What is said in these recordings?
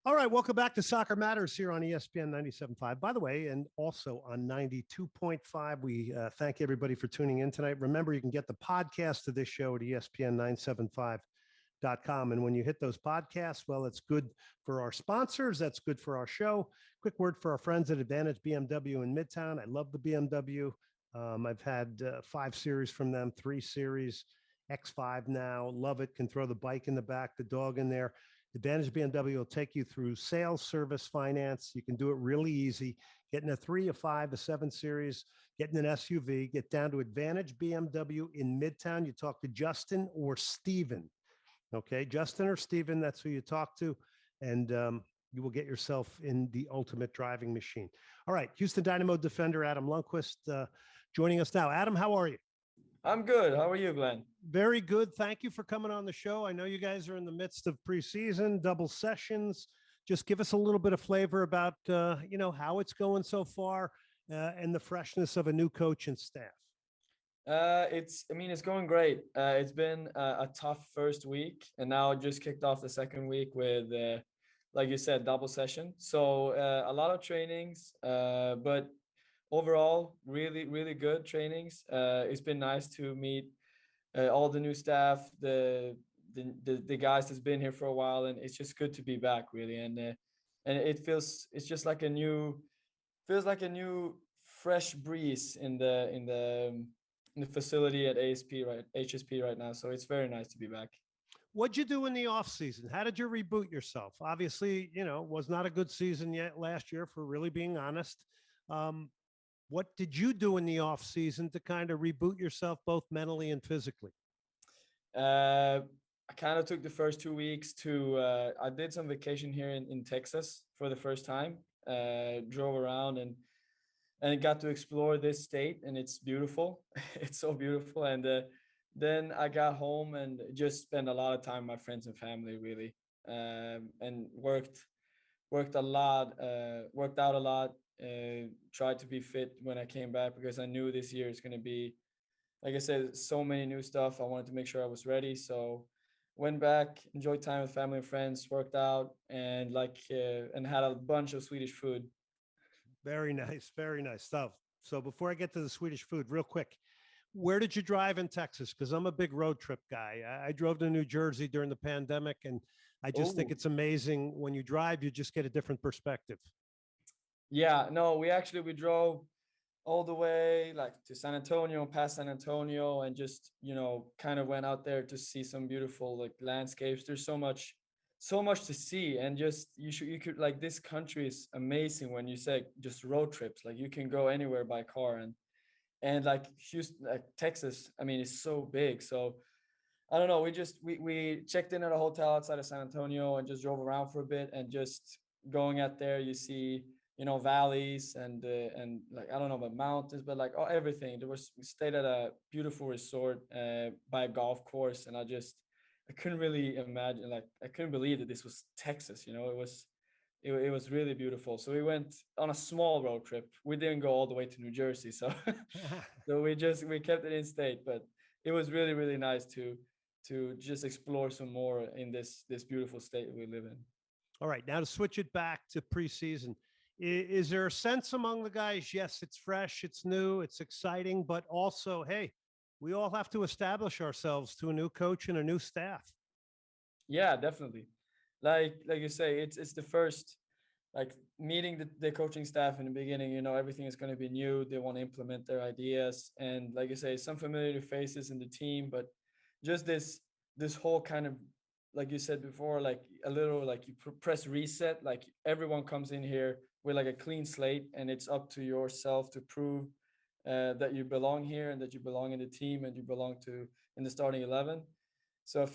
All right, welcome back to Soccer Matters here on ESPN 97.5. By the way, and also on 92.5, we thank everybody for tuning in tonight. Remember, you can get the podcast of this show at ESPN975.com. And when you hit those podcasts, well, it's good for our sponsors. That's good for our show. Quick word for our friends at Advantage BMW in Midtown. I love the BMW. I've had 5 series from them, 3 series, X5 now. Love it. Can throw the bike in the back, the dog in there. Advantage BMW will take you through sales, service, finance. You can do it really easy. Getting a 3, a 5, a 7 series, getting an SUV, get down to Advantage BMW in Midtown. You talk to Justin or Steven. Okay, Justin or Steven, that's who you talk to. And you will get yourself in the ultimate driving machine. All right, Houston Dynamo defender Adam Lundqvist joining us now. Adam, how are you? I'm good. How are you, Glenn? Very good. Thank you for coming on the show. I know you guys are in the midst of preseason, double sessions. Just give us a little bit of flavor about, how it's going so far and the freshness of a new coach and staff. It's going great. It's been a tough first week, and now just kicked off the second week with, like you said, double session. So a lot of trainings, but overall, really, really good trainings. It's been nice to meet all the new staff, the guys that's been here for a while, and it's just good to be back, really. And it's just like a new fresh breeze in the facility at HSP right now. So it's very nice to be back. What'd you do in the off season? How did you reboot yourself? Obviously, was not a good season yet last year, for really being honest. What did you do in the off season to kind of reboot yourself, both mentally and physically? I kind of took the first 2 weeks I did some vacation here in Texas for the first time. Drove around and got to explore this state, and it's beautiful. It's so beautiful. And then I got home and just spent a lot of time with my friends and family, really, and worked a lot, worked out a lot. Tried to be fit when I came back, because I knew this year is going to be, like I said, so many new stuff. I wanted to make sure I was ready. So went back, enjoyed time with family and friends, worked out, and and had a bunch of Swedish food. Very nice stuff. So before I get to the Swedish food, real quick, where did you drive in Texas? Because I'm a big road trip guy. I drove to New Jersey during the pandemic, and I just think it's amazing. When you drive, you just get a different perspective. Yeah, no, we drove all the way to San Antonio, past San Antonio, and just, kind of went out there to see some beautiful landscapes. There's so much to see, and just you could this country is amazing when you say just road trips. You can go anywhere by car, and Houston, Texas, it's so big. So I don't know, we checked in at a hotel outside of San Antonio and just drove around for a bit, and just going out there, you see valleys and I don't know about mountains, but everything. We stayed at a beautiful resort by a golf course, and I couldn't really imagine, I couldn't believe that this was Texas. It was really beautiful. So we went on a small road trip. We didn't go all the way to New Jersey, so so we kept it in state, but it was really, really nice to just explore some more in this beautiful state we live in. All right, now to switch it back to preseason. Is there a sense among the guys? Yes, it's fresh, it's new, it's exciting, but also, hey, we all have to establish ourselves to a new coach and a new staff. Yeah, definitely. Like you say, it's the first, meeting the coaching staff in the beginning. Everything is going to be new. They want to implement their ideas, and like you say, some familiar faces in the team, but just this whole kind of, like you said before, a little you press reset. Everyone comes in here with a clean slate, and it's up to yourself to prove that you belong here, and that you belong in the team, and you belong in the starting 11. So I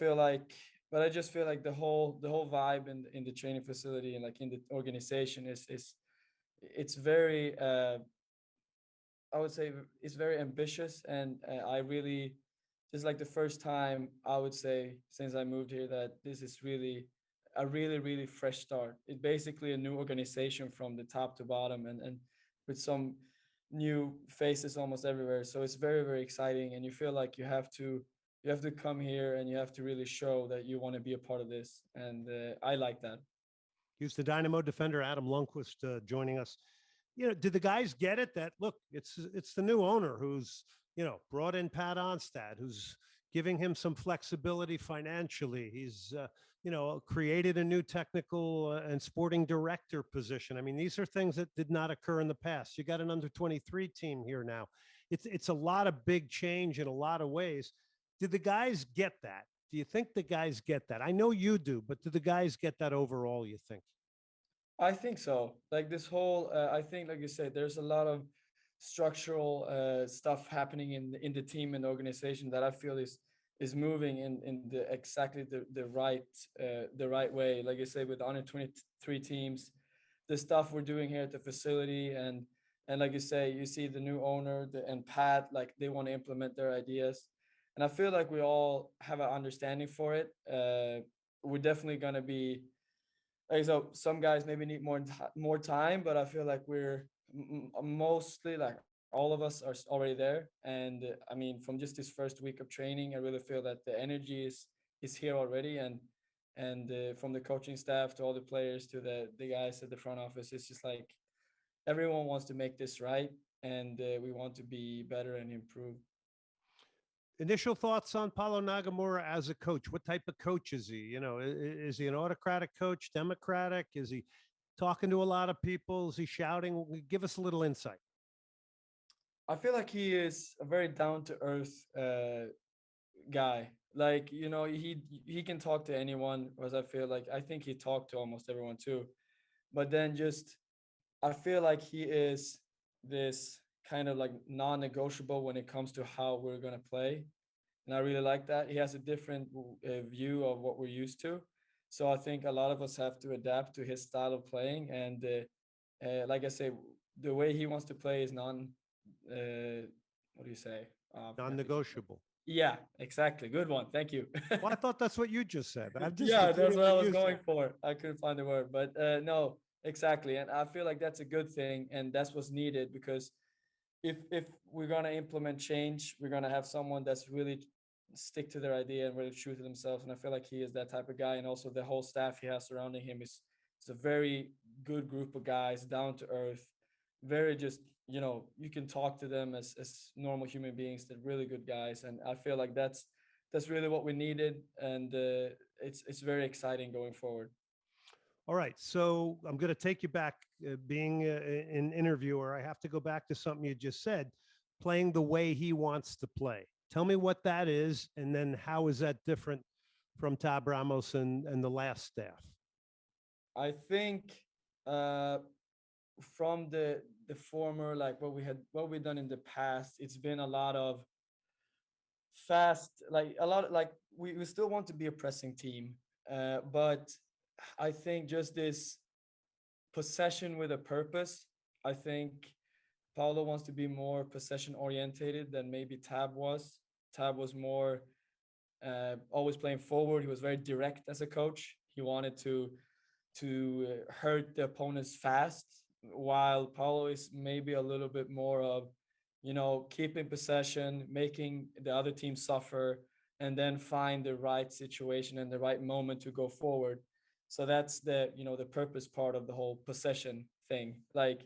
just feel like the whole vibe in the training facility and in the organization it's very I would say it's very ambitious, and I really just the first time, I would say, since I moved here, that this is really a really, really fresh start. It's basically a new organization from the top to bottom, and with some new faces almost everywhere. So it's very, very exciting, and you feel like you have to come here, and you have to really show that you want to be a part of this. And I like that. Houston Dynamo defender Adam Lundqvist joining us. Did the guys get it that look, it's the new owner who's brought in Pat Onstad, who's giving him some flexibility financially. He's created a new technical and sporting director position. I mean, these are things that did not occur in the past. You got an under 23 team here now. It's a lot of big change in a lot of ways. Did the guys get that? Do you think the guys get that? I know you do, but do the guys get that overall, you think? I think so. Like this whole, I think, like you said, there's a lot of structural stuff happening in the team and the organization that I feel is moving in the exactly the right way. Like I say, with the under 23 teams, the stuff we're doing here at the facility, and like you say, you see the new owner and Pat, like they want to implement their ideas, and I feel like we all have an understanding for it. We're definitely gonna be like, so some guys maybe need more time, but I feel like we're mostly like all of us are already there. And I mean, from just this first week of training, I really feel that the energy is here already, and from the coaching staff to all the players to the guys at the front office, it's just like everyone wants to make this right, and we want to be better and improve. Initial thoughts on Paulo Nagamura as a coach. What type of coach is he? Is he an autocratic coach, democratic? Is he talking to a lot of people? Is he shouting? Give us a little insight. I feel like he is a very down to earth guy. Like, he can talk to anyone, whereas I think he talked to almost everyone too. But then just I feel like he is this kind of like non-negotiable when it comes to how we're gonna play, and I really like that. He has a different view of what we're used to, so I think a lot of us have to adapt to his style of playing. And like I say, the way he wants to play is what do you say? Non-negotiable. Yeah, exactly. Good one. Thank you. Well, I thought that's what you just said. I'm just Yeah, that's repeating what I what was you going said. for. I couldn't find the word, but no, exactly. And I feel like that's a good thing, and that's what's needed, because if we're gonna implement change, we're gonna have someone that's really stick to their idea and really true to themselves. And I feel like he is that type of guy, and also the whole staff he has surrounding him is a very good group of guys, down to earth, very just you can talk to them as normal human beings. They're really good guys, and I feel like that's really what we needed, and it's very exciting going forward. All right. So I'm going to take you back, being an interviewer. I have to go back to something you just said, playing the way he wants to play. Tell me what that is, and then how is that different from Tab Ramos and the last staff? I think uh, from the former, like what we've done in the past, it's been a lot of fast, like a lot like we still want to be a pressing team, but I think just this possession with a purpose. I think Paulo wants to be more possession orientated than maybe Tab was. Tab was more always playing forward. He was very direct as a coach. He wanted to hurt the opponents fast, while Paulo is maybe a little bit more of, keeping possession, making the other team suffer, and then find the right situation and the right moment to go forward. So that's the purpose part of the whole possession thing. Like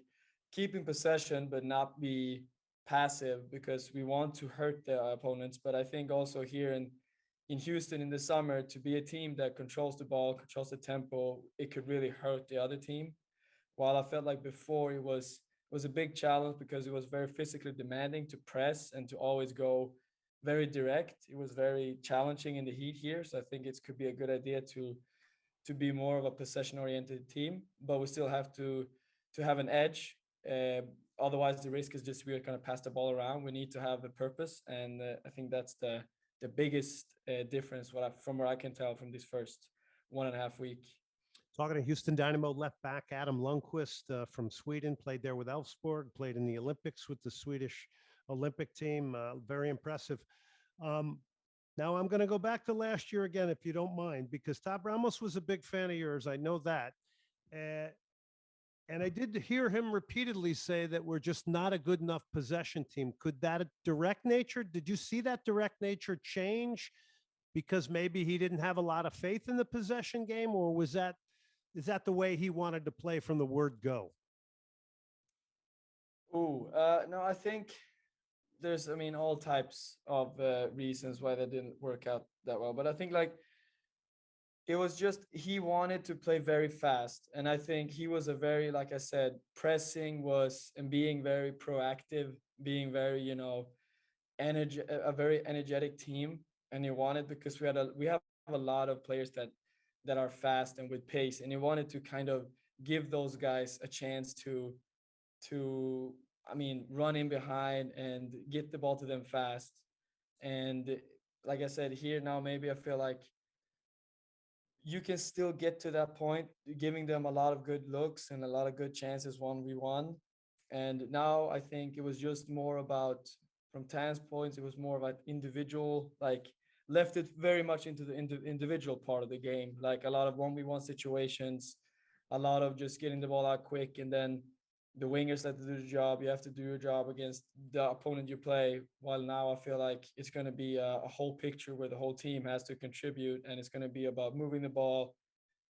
keeping possession, but not be passive, because we want to hurt the opponents. But I think also here in Houston in the summer, to be a team that controls the ball, controls the tempo, it could really hurt the other team. While I felt like before it was a big challenge, because it was very physically demanding to press and to always go very direct. It was very challenging in the heat here. So I think it could be a good idea to be more of a possession oriented team, but we still have to have an edge. Otherwise, the risk is just we're going to pass the ball around. We need to have a purpose, and I think that's the biggest difference from what I can tell from this first 1.5 week. Talking to Houston Dynamo left back Adam Lundqvist from Sweden, played there with Elfsborg, played in the Olympics with the Swedish Olympic team. Very impressive. Now I'm going to go back to last year again, if you don't mind, because Tab Ramos was a big fan of yours. I know that. And I did hear him repeatedly say that we're just not a good enough possession team. Could that direct nature, did you see that direct nature change because maybe he didn't have a lot of faith in the possession game, or was that Is that the way he wanted to play from the word go? No, I think there's, I mean, all types of reasons why that didn't work out that well. But I think like it was just he wanted to play very fast, and I think he was a very, like I said, pressing was and being very proactive, being very, energy, a very energetic team, and he wanted, because we have a lot of players that are fast and with pace, and he wanted to kind of give those guys a chance to I mean, run in behind and get the ball to them fast. And like I said, here now maybe I feel like you can still get to that point, giving them a lot of good looks and a lot of good chances 1v1. And now I think it was just more about, from Tan's points, it was more about individual, like left it very much into the individual part of the game, like a lot of 1v1 situations, a lot of just getting the ball out quick, and then the wingers let to do the job. You have to do your job against the opponent you play. While now I feel like it's going to be a whole picture where the whole team has to contribute, and it's going to be about moving the ball,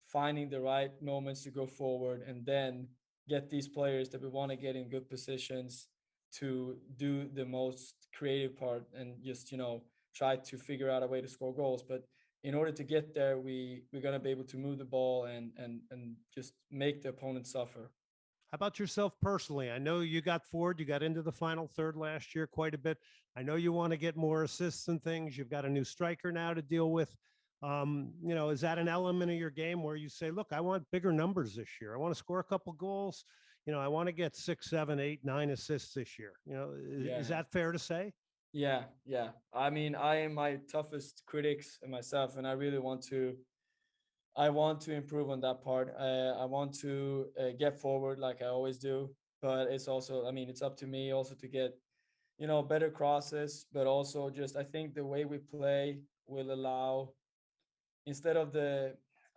finding the right moments to go forward, and then get these players that we want to get in good positions to do the most creative part, and just, try to figure out a way to score goals. But in order to get there, we're going to be able to move the ball and just make the opponent suffer. How about yourself personally? I know you got forward, you got into the final third last year quite a bit. I know you want to get more assists and things. You've got a new striker now to deal with. Is that an element of your game where you say, look, I want bigger numbers this year. I want to score a couple goals. I want to get 6, 7, 8, 9 assists this year. Is Yeah. that fair to say? Yeah. I mean, I am my toughest critics and myself, and I want to improve on that part. I want to get forward like I always do, but it's also, I mean, it's up to me also to get, better crosses, but also just, I think the way we play will allow, instead of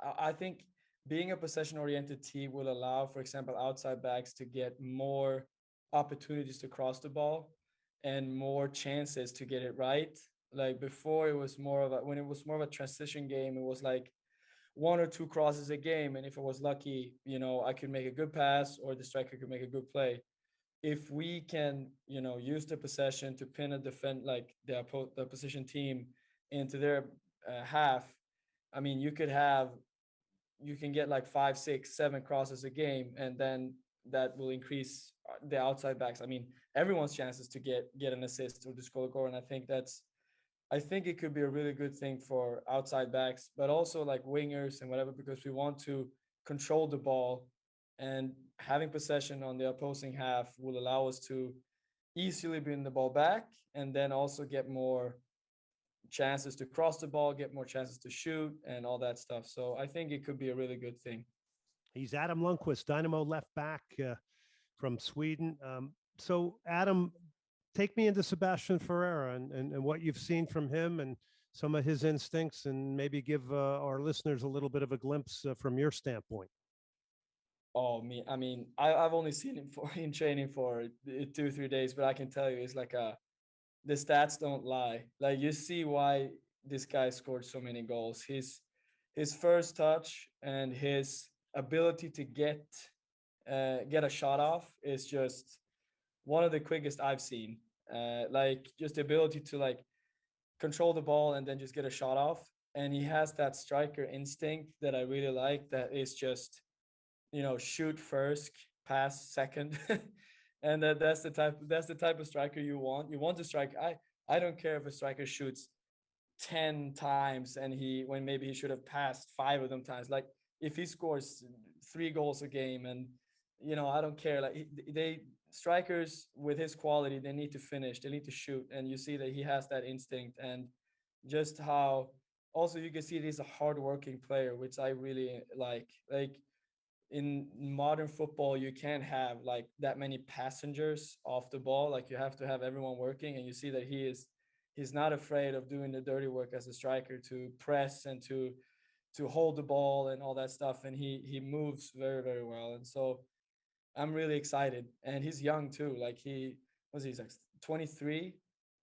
I think being a possession oriented team will allow, for example, outside backs to get more opportunities to cross the ball and more chances to get it right. Like before, when it was more of a transition game, it was like one or two crosses a game, and if I was lucky, I could make a good pass or the striker could make a good play. If we can, use the possession to pin a defend, like the opposition team into their half, I mean, you can get like 5, 6, 7 crosses a game, and then that will increase the outside backs. I mean, everyone's chances to get an assist or to score a goal, and I think it could be a really good thing for outside backs, but also like wingers and whatever, because we want to control the ball, and having possession on the opposing half will allow us to easily bring the ball back, and then also get more chances to cross the ball, get more chances to shoot, and all that stuff. So I think it could be a really good thing. He's Adam Lundqvist, Dynamo left back from Sweden. So, Adam, take me into Sebastian Ferreira and what you've seen from him and some of his instincts, and maybe give our listeners a little bit of a glimpse from your standpoint. Oh, me. I mean, I've only seen him in training for 2 3 days, but I can tell you, it's like the stats don't lie. Like you see why this guy scored so many goals. His first touch and his ability to get a shot off is just one of the quickest I've seen. Like just the ability to like control the ball and then just get a shot off. And he has that striker instinct that I really like. That is just, shoot first, pass second. And that's the type of striker you want. You want to strike. I don't care if a striker shoots 10 times and when maybe he should have passed 5 of them times. Like if he scores 3 goals a game, and I don't care. Like they strikers with his quality, they need to finish, they need to shoot, and you see that he has that instinct. And just how also you can see he's a hardworking player, which I really like. Like in modern football, you can't have like that many passengers off the ball. Like you have to have everyone working, and you see that he's not afraid of doing the dirty work as a striker, to press and to hold the ball and all that stuff. And he moves very, very well. And so I'm really excited. And he's young too. Like he's like 23,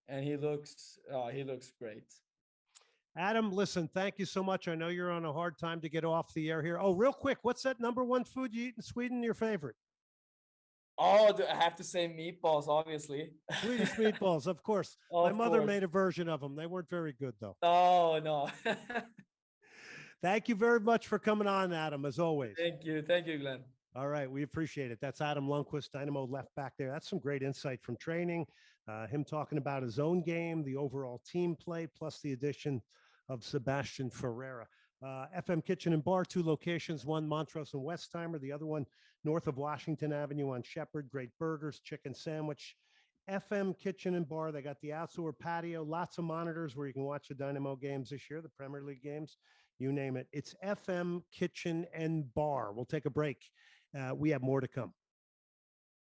and he looks great. Adam, listen, thank you so much. I know you're on a hard time to get off the air here. Oh, real quick, what's that number one food you eat in Sweden? Your favorite? Oh, I have to say meatballs, obviously. Swedish meatballs, of course. My Of mother course. made a version of them. They weren't very good, though. Oh, no. Thank you very much for coming on, Adam, as always. Thank you. Thank you, Glenn. All right, we appreciate it. That's Adam Lundqvist, Dynamo left back there. That's some great insight from training, him talking about his own game, the overall team play, plus the addition of Sebastian Ferreira. FM Kitchen and Bar, 2 locations, one Montrose and Westheimer, the other one north of Washington Avenue on Shepherd. Great burgers, chicken sandwich. FM Kitchen and Bar, they got the outdoor patio, lots of monitors where you can watch the Dynamo games this year, the Premier League games, you name it. It's FM Kitchen and Bar. We'll take a break. We have more to come.